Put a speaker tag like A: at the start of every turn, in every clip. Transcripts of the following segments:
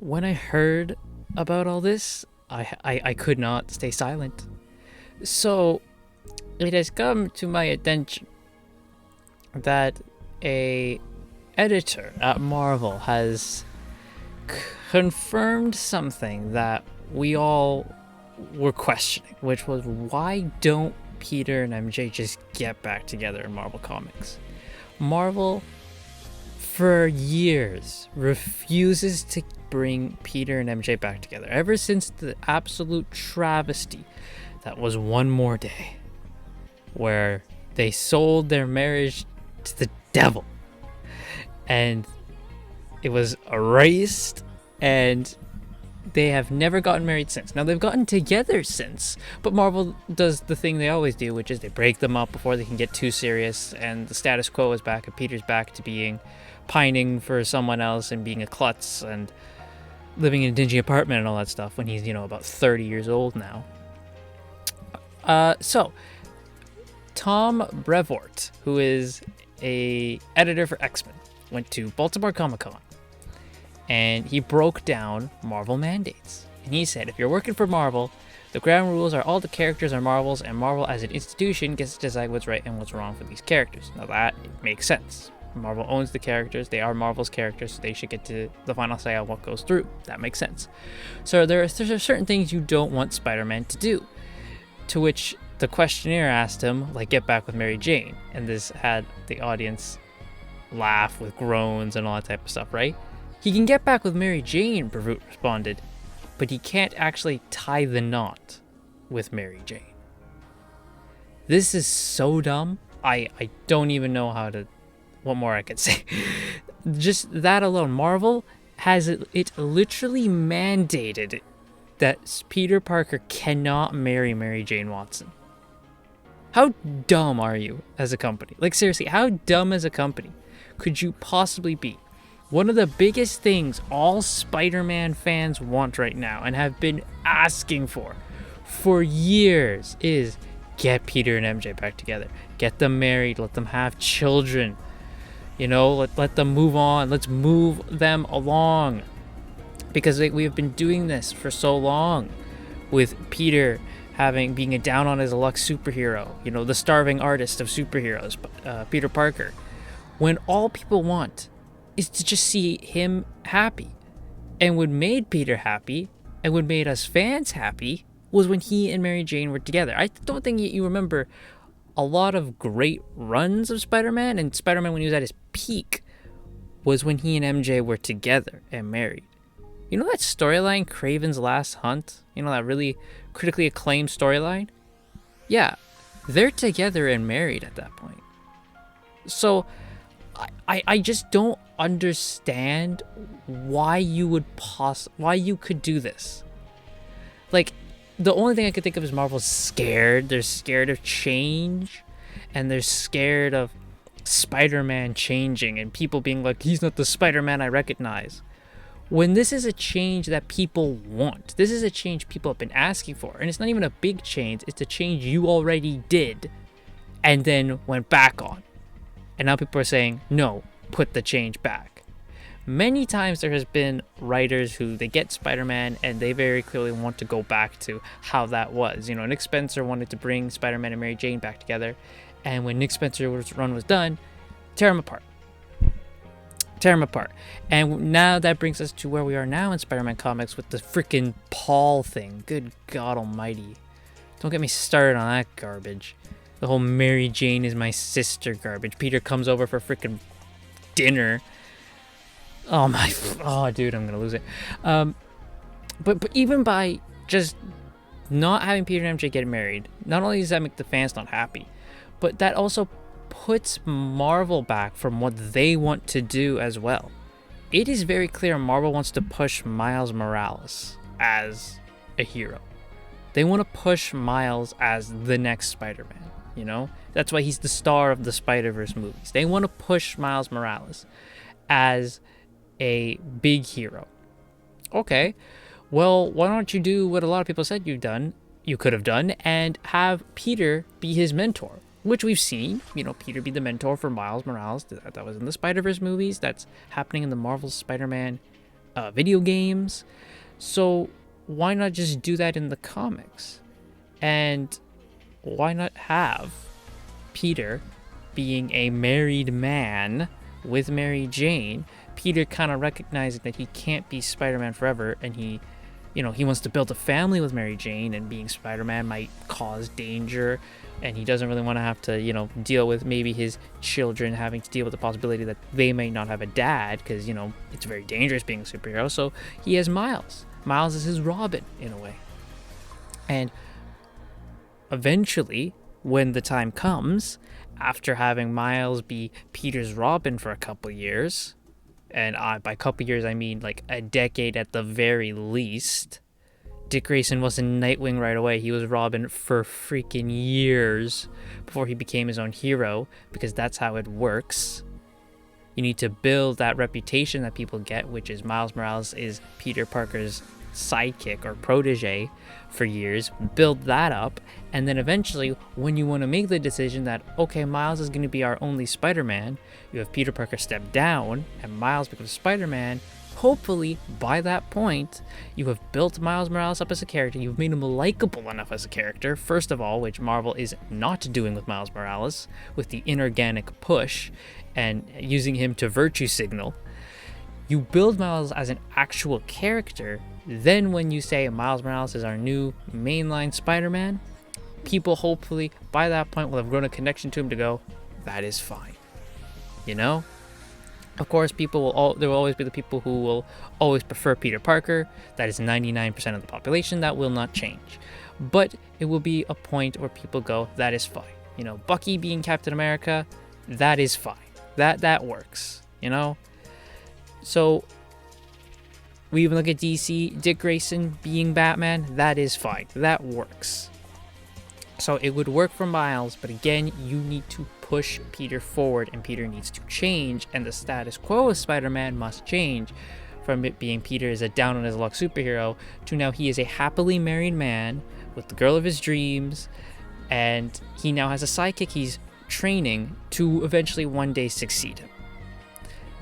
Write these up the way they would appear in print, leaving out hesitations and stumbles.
A: When I heard about all this, I could not stay silent. So, it has come to my attention that a editor at Marvel has confirmed something that we all were questioning, which was why don't Peter and MJ just get back together in Marvel Comics? Marvel, for years, refuses to bring Peter and MJ back together. Ever since the absolute travesty that was One More Day, where they sold their marriage to the devil and it was erased, and they have never gotten married since. Now, they've gotten together since, but Marvel does the thing they always do, which is they break them up before they can get too serious, and the status quo is back, and Peter's back to being pining for someone else and being a klutz and living in a dingy apartment and all that stuff when he's, about 30 years old now. So, Tom Brevoort, who is a editor for X-Men, went to Baltimore Comic-Con, and he broke down Marvel mandates. And he said, if you're working for Marvel, the ground rules are all the characters are Marvel's, and Marvel as an institution gets to decide what's right and what's wrong for these characters. Now that makes sense. Marvel owns the characters, they are Marvel's characters, so they should get to the final say on what goes through. That makes sense. So there are certain things you don't want Spider-Man to do. To which the questionnaire asked him, like, get back with Mary Jane. And this had the audience laugh with groans and all that type of stuff, right? He can get back with Mary Jane, Brevoort responded, but he can't actually tie the knot with Mary Jane. This is so dumb. I don't even know what more I could say. Just that alone, Marvel has it literally mandated that Peter Parker cannot marry Mary Jane Watson. How dumb are you as a company? Like, seriously, how dumb as a company could you possibly be? One of the biggest things all Spider-Man fans want right now and have been asking for years is get Peter and MJ back together. Get them married. Let them have children. Let them move on. Let's move them along. Because we have been doing this for so long with Peter being a down on his luck superhero, the starving artist of superheroes, Peter Parker, when all people want is to just see him happy. And what made Peter happy and what made us fans happy was when he and Mary Jane were together. I don't think you remember a lot of great runs of Spider-Man, and Spider-Man when he was at his peak was when he and MJ were together and married. You know that storyline, Kraven's Last Hunt? That really critically acclaimed storyline? Yeah, they're together and married at that point. So, I just don't understand why you could do this. Like, the only thing I could think of is Marvel's scared. They're scared of change, and they're scared of Spider-Man changing and people being like, he's not the Spider-Man I recognize. When this is a change that people want, this is a change people have been asking for, and it's not even a big change, it's a change you already did and then went back on. And now people are saying, no, put the change back. Many times there has been writers who they get Spider-Man and they very clearly want to go back to how that was. Nick Spencer wanted to bring Spider-Man and Mary Jane back together, and when Nick Spencer's run was done, tear them apart. And now that brings us to where we are now in Spider-Man comics with the freaking Paul thing. Good God almighty. Don't get me started on that garbage. The whole Mary Jane is my sister garbage. Peter comes over for freaking dinner. Oh dude, I'm gonna lose it. But even by just not having Peter and MJ get married, not only does that make the fans not happy, but that also puts Marvel back from what they want to do as well. It is very clear Marvel wants to push Miles Morales as a hero. They want to push Miles as the next Spider-Man, That's why he's the star of the Spider-Verse movies. They want to push Miles Morales as a big hero. Okay, well, why don't you do what a lot of people said you could have done, and have Peter be his mentor? Which we've seen, Peter be the mentor for Miles Morales. That was in the Spider-Verse movies. That's happening in the Marvel Spider-Man video games. So why not just do that in the comics? And why not have Peter being a married man with Mary Jane, Peter kind of recognizing that he can't be Spider-Man forever, and he wants to build a family with Mary Jane, and being Spider-Man might cause danger, and he doesn't really want to have to, deal with maybe his children having to deal with the possibility that they may not have a dad, because, it's very dangerous being a superhero. So he has Miles. Miles is his Robin, in a way. And eventually, when the time comes, after having Miles be Peter's Robin for a couple years, and by couple years I mean like a decade at the very least. Dick Grayson wasn't Nightwing right away. He was Robin for freaking years before he became his own hero, because that's how it works. You need to build that reputation that people get, which is Miles Morales is Peter Parker's sidekick or protege for years. Build that up, and then eventually when you want to make the decision that, okay, Miles is going to be our only Spider-Man, you have Peter Parker step down and Miles becomes Spider-Man. Hopefully by that point you have built Miles Morales up as a character, you've made him likable enough as a character, first of all, which Marvel is not doing with Miles Morales, with the inorganic push and using him to virtue signal. You build Miles as an actual character, then when you say Miles Morales is our new mainline Spider-Man, people hopefully by that point will have grown a connection to him to go, that is fine. Of course, there will always be the people who will always prefer Peter Parker. That is 99% of the population. That will not change. But it will be a point where people go, that is fine. Bucky being Captain America, that is fine. That works, So we even look at DC, Dick Grayson being Batman, that is fine. That works. So it would work for Miles, but again, you need to push Peter forward, and Peter needs to change, and the status quo of Spider-Man must change from it being Peter is a down on his luck superhero to now he is a happily married man with the girl of his dreams, and he now has a sidekick he's training to eventually one day succeed him.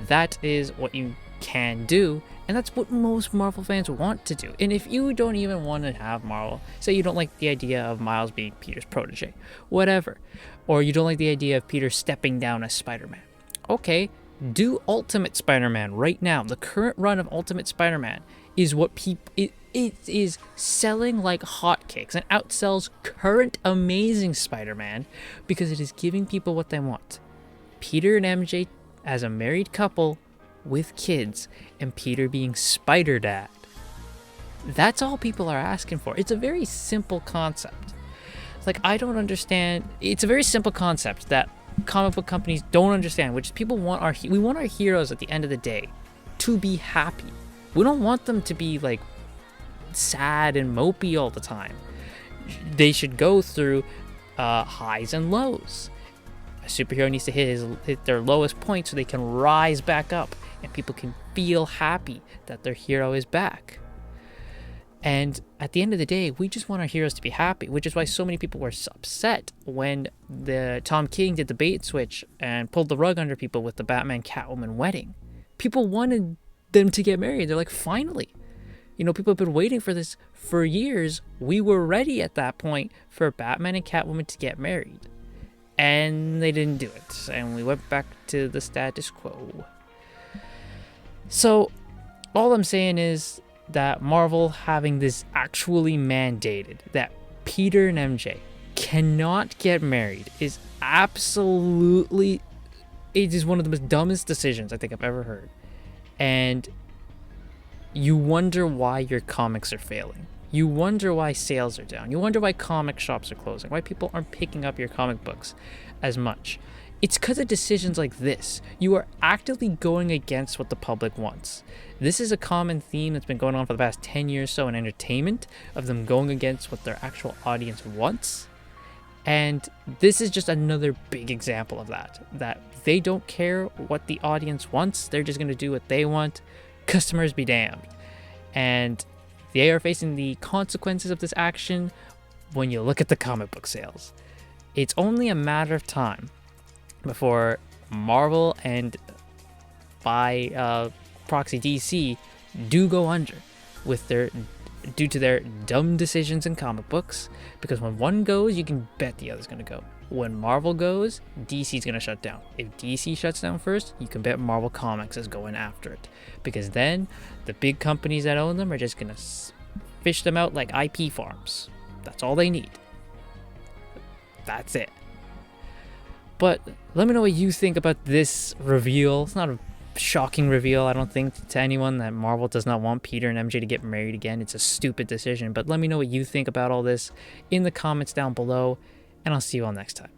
A: That is what you can do, and that's what most Marvel fans want to do. And if you don't even want to have Marvel, say you don't like the idea of Miles being Peter's protege, whatever, or you don't like the idea of Peter stepping down as Spider-Man, okay, do Ultimate Spider-Man right now. The current run of Ultimate Spider-Man is what it is selling like hotcakes and outsells current Amazing Spider-Man because it is giving people what they want. Peter and MJ as a married couple with kids, and Peter being Spider-Dad. That's all people are asking for. It's a very simple concept. Like, I don't understand. It's a very simple concept that comic book companies don't understand, which is we want our heroes at the end of the day to be happy. We don't want them to be like sad and mopey all the time. They should go through highs and lows. A superhero needs to hit their lowest point so they can rise back up and people can feel happy that their hero is back. And at the end of the day, we just want our heroes to be happy, which is why so many people were upset when the Tom King did the bait switch and pulled the rug under people with the Batman Catwoman wedding. People wanted them to get married. They're like, finally. People have been waiting for this for years. We were ready at that point for Batman and Catwoman to get married. And they didn't do it. And we went back to the status quo. So, all I'm saying is that Marvel having this actually mandated that Peter and MJ cannot get married is absolutely, it is one of the most dumbest decisions I think I've ever heard. And you wonder why your comics are failing. You wonder why sales are down. You wonder why comic shops are closing, why people aren't picking up your comic books as much. It's because of decisions like this. You are actively going against what the public wants. This is a common theme that's been going on for the past 10 years or so in entertainment, of them going against what their actual audience wants. And this is just another big example of that they don't care what the audience wants. They're just going to do what they want. Customers be damned. And they are facing the consequences of this action when you look at the comic book sales. It's only a matter of time before Marvel and by proxy DC do go under due to their dumb decisions in comic books, because when one goes, you can bet the other's going to go. When Marvel goes, DC's going to shut down. If DC shuts down first, you can bet Marvel Comics is going after it, because then the big companies that own them are just going to fish them out like IP farms. That's all they need. That's it. But let me know what you think about this reveal. It's not a shocking reveal, I don't think, to anyone, that Marvel does not want Peter and MJ to get married again. It's a stupid decision. But let me know what you think about all this in the comments down below, and I'll see you all next time.